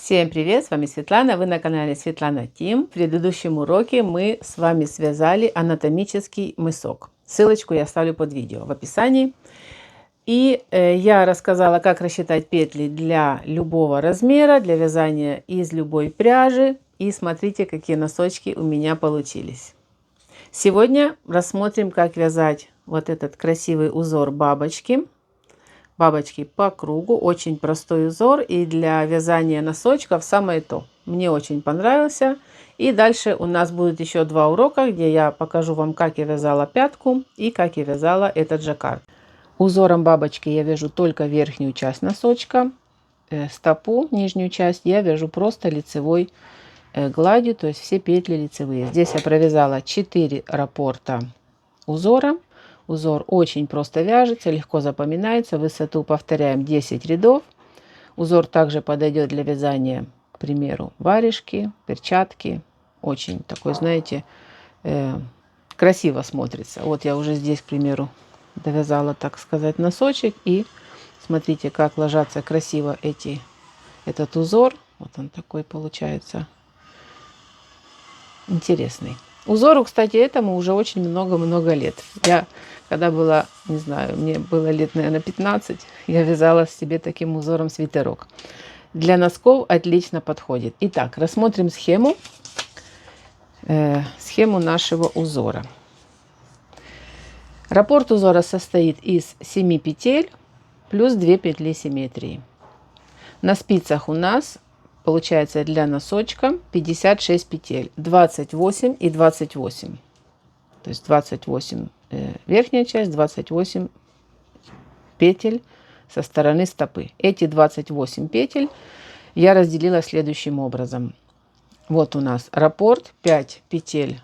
Всем привет, с вами Светлана, вы на канале Светлана Тим. В предыдущем уроке мы с вами связали анатомический мысок. Ссылочку я оставлю под видео в описании. И я рассказала, как рассчитать петли для любого размера, для вязания из любой пряжи. И смотрите, какие носочки у меня получились. Сегодня рассмотрим, как вязать вот этот красивый узор бабочки. Бабочки по кругу. Очень простой узор, и для вязания носочков самое то. Мне очень понравился. И дальше у нас будет еще два урока, где я покажу вам, как я вязала пятку и как я вязала этот жаккард. Узором бабочки я вяжу только верхнюю часть носочка. Стопу, нижнюю часть, я вяжу просто лицевой гладью, то есть все петли лицевые. Здесь я провязала 4 раппорта узора. Узор очень просто вяжется, легко запоминается. Высоту повторяем 10 рядов. Узор также подойдет для вязания, к примеру, варежки, перчатки. Очень такой, знаете, красиво смотрится. Вот я уже здесь, к примеру, довязала, так сказать, носочек. И смотрите, как ложатся красиво этот узор. Вот он такой получается интересный. Узору, кстати, этому уже очень много-много лет. Я, когда была, не знаю, мне было лет, наверное, 15, я вязала себе таким узором свитерок. Для носков отлично подходит. Итак, рассмотрим схему нашего узора. Раппорт узора состоит из 7 петель плюс 2 петли симметрии. На спицах у нас получается для носочка 56 петель, 28 и 28. То есть 28 верхняя часть, 28 петель со стороны стопы. Эти 28 петель я разделила следующим образом. Вот у нас раппорт 5 петель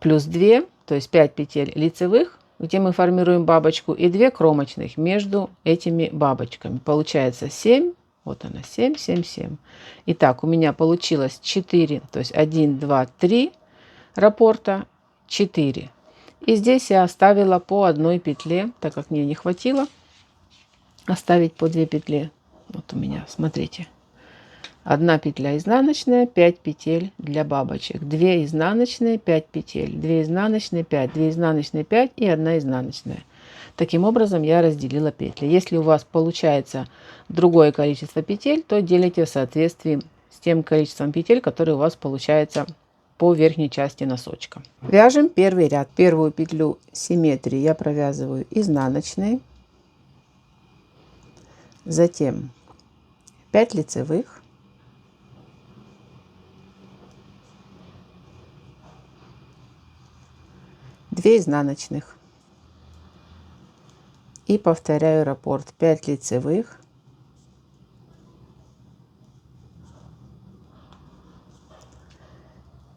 плюс 2, то есть 5 петель лицевых, где мы формируем бабочку, и 2 кромочных между этими бабочками. Получается 7. Вот она, 7, 7, 7. Итак, у меня получилось 4, то есть 1, 2, 3 раппорта, 4. И здесь я оставила по одной петле, так как мне не хватило оставить по 2 петли. Вот у меня, смотрите. 1 петля изнаночная, 5 петель для бабочек. 2 изнаночные, 5 петель. 2 изнаночные, 5. 2 изнаночные, 5 и 1 изнаночная. Таким образом я разделила петли. Если у вас получается другое количество петель, то делите в соответствии с тем количеством петель, которые у вас получается по верхней части носочка. Вяжем первый ряд. Первую петлю симметрии я провязываю изнаночной. Затем 5 лицевых. Две изнаночных. И повторяю раппорт 5 лицевых,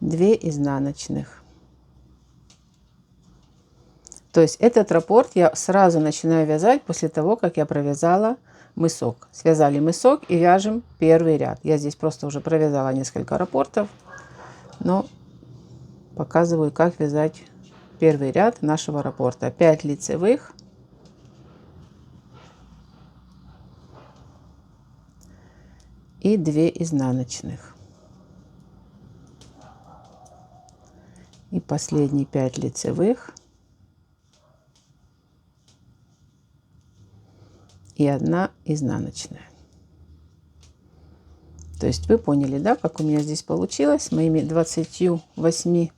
2 изнаночных. То есть этот раппорт я сразу начинаю вязать после того, как я провязала мысок. Связали мысок и вяжем первый ряд. Я здесь просто уже провязала несколько раппортов, но показываю, как вязать первый ряд нашего раппорта. 5 лицевых, и 2 изнаночных. И последние 5 лицевых и 1 изнаночная. То есть вы поняли, да, как у меня здесь получилось? С моими 28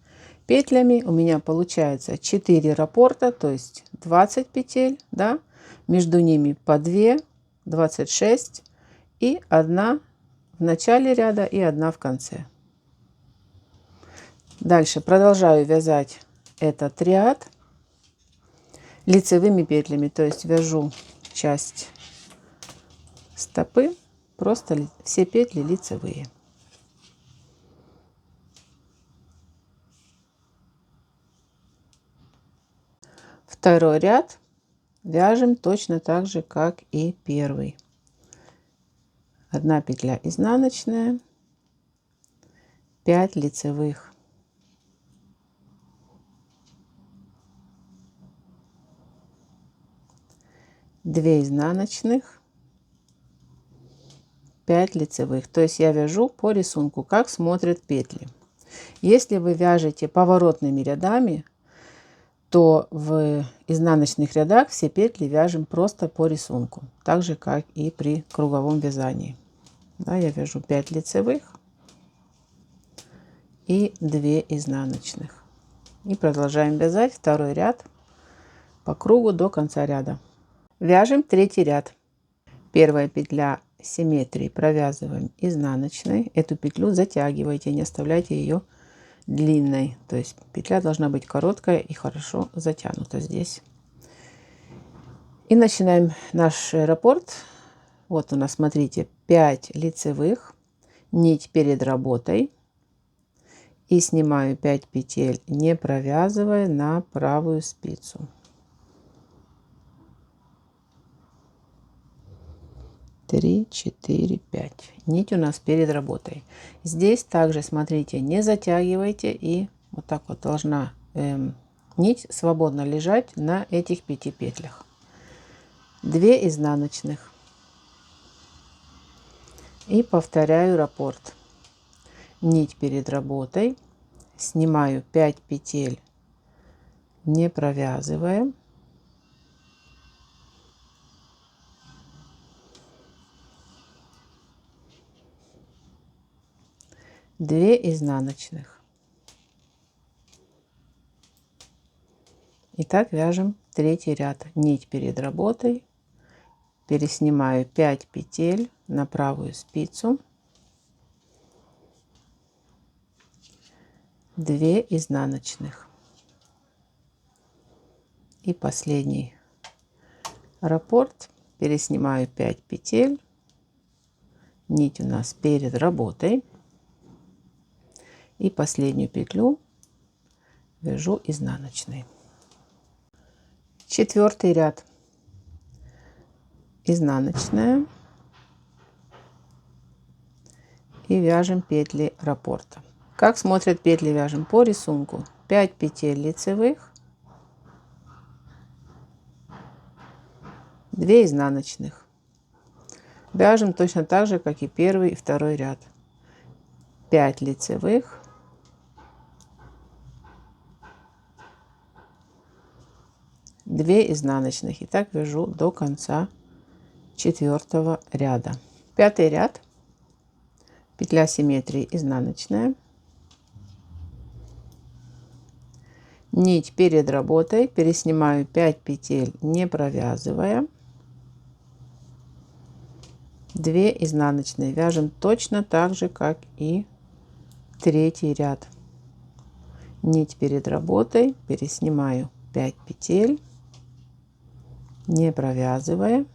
петлями у меня получается 4 раппорта, то есть 20 петель, да, между ними по 2, 26 и 1 в начале ряда и 1 в конце. Дальше продолжаю вязать этот ряд лицевыми петлями, то есть вяжу часть стопы, просто все петли лицевые. Второй ряд вяжем точно так же, как и первый. 1 петля изнаночная, 5 лицевых, 2 изнаночных 5 лицевых. То есть я вяжу по рисунку, как смотрят петли. Если вы вяжете поворотными рядами, то в изнаночных рядах все петли вяжем просто по рисунку, так же как и при круговом вязании. Да, я вяжу 5 лицевых и 2 изнаночных. И продолжаем вязать второй ряд по кругу до конца ряда. Вяжем третий ряд. Первая петля симметрии провязываем изнаночной. Эту петлю затягивайте, не оставляйте ее длинной. То есть петля должна быть короткая и хорошо затянута здесь. И начинаем наш раппорт. Вот у нас, смотрите, 5 лицевых, нить перед работой. И снимаю 5 петель, не провязывая, на правую спицу. 3, 4, 5. Нить у нас перед работой. Здесь также, смотрите, не затягивайте, и вот так вот должна нить свободно лежать на этих 5 петлях. 2 изнаночных. И повторяю раппорт. Нить перед работой. Снимаю 5 петель, не провязывая. 2 изнаночных. Итак, вяжем третий ряд. Нить перед работой. Переснимаю 5 петель на правую спицу. 2 изнаночных. И последний раппорт. Переснимаю 5 петель. Нить у нас перед работой. И последнюю петлю вяжу изнаночной. Четвертый ряд. Изнаночная. И вяжем петли раппорта. Как смотрят петли, вяжем по рисунку. 5 петель лицевых, 2 изнаночных. Вяжем точно так же, как и первый и второй ряд. 5 лицевых, 2 изнаночных. И так вяжу до конца четвертого ряда. Пятый ряд. Петля симметрии изнаночная. Нить перед работой. Переснимаю 5 петель, не провязывая. 2 изнаночные. Вяжем точно так же, как и третий ряд. Нить перед работой. Переснимаю 5 петель, не провязывая.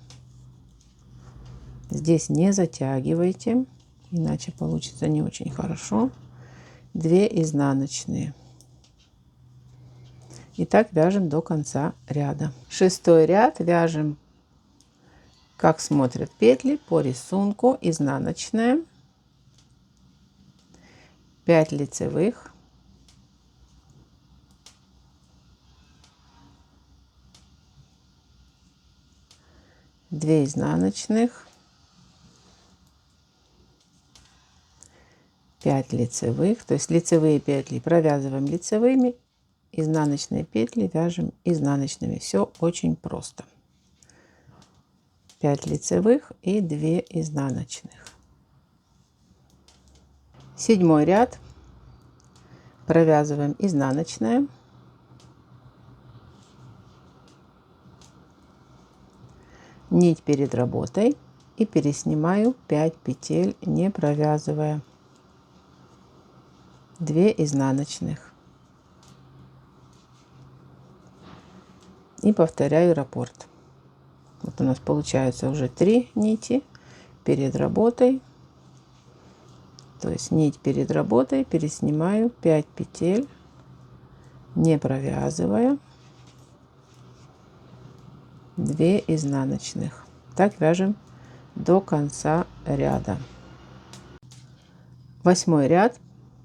Здесь не затягивайте, иначе получится не очень хорошо. 2 изнаночные. И так вяжем до конца ряда. Шестой ряд вяжем, как смотрят петли, по рисунку. Изнаночная, 5 лицевых, 2 изнаночных, 5 лицевых. То есть лицевые петли провязываем лицевыми, изнаночные петли вяжем изнаночными. Все очень просто. 5 лицевых и 2 изнаночных. Седьмой ряд. Провязываем изнаночная, нить перед работой и переснимаю 5 петель, не провязывая. 2 изнаночных. И повторяю раппорт. Вот у нас получается уже 3 нити перед работой. То есть нить перед работой, переснимаю 5 петель, не провязывая. 2 изнаночных. Так вяжем до конца ряда. Восьмой ряд.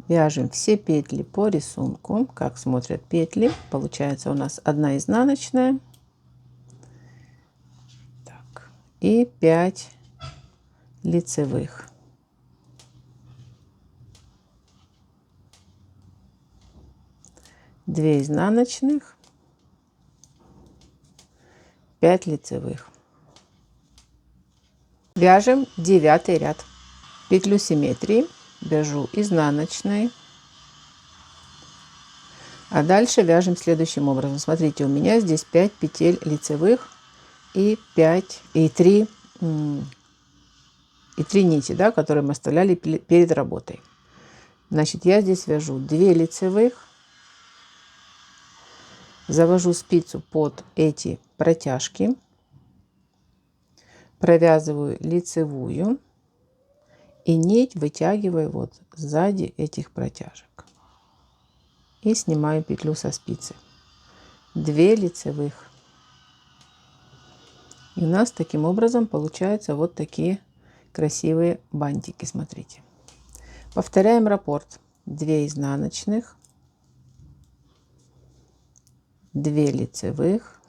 Вяжем все петли по рисунку, как смотрят петли. Получается у нас 1 изнаночная, так, и 5 лицевых. Две изнаночных, 5 лицевых. Вяжем 9 ряд. Петлю симметрии вяжу изнаночной, а дальше вяжем следующим образом. Смотрите, у меня здесь 5 петель лицевых и 3 нити, да, которые мы оставляли перед работой. Значит, я здесь вяжу 2 лицевых, завожу спицу под эти протяжки, провязываю лицевую и нить вытягиваю вот сзади этих протяжек и снимаю петлю со спицы. 2 лицевых. И у нас таким образом получаются вот такие красивые бантики. Смотрите. Повторяем раппорт. 2 изнаночных, 2 лицевых,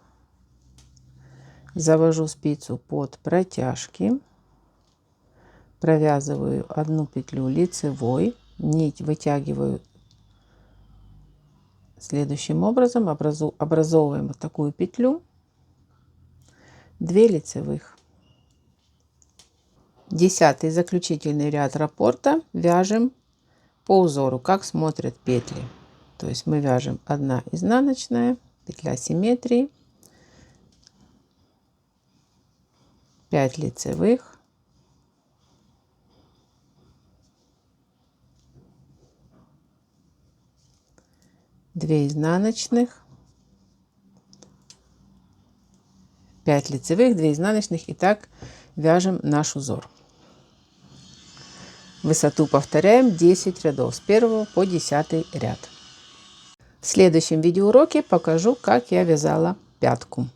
завожу спицу под протяжки, провязываю 1 петлю лицевой, нить вытягиваю следующим образом, образовываем вот такую петлю, 2 лицевых. 10-й заключительный ряд раппорта вяжем по узору, как смотрят петли. То есть мы вяжем 1 изнаночная, петля симметрии, 5 лицевых, 2 изнаночных, 5 лицевых, 2 изнаночных, и так вяжем наш узор. Высоту повторяем 10 рядов с 1 по 10 ряд. В следующем видеоуроке покажу, как я вязала пятку.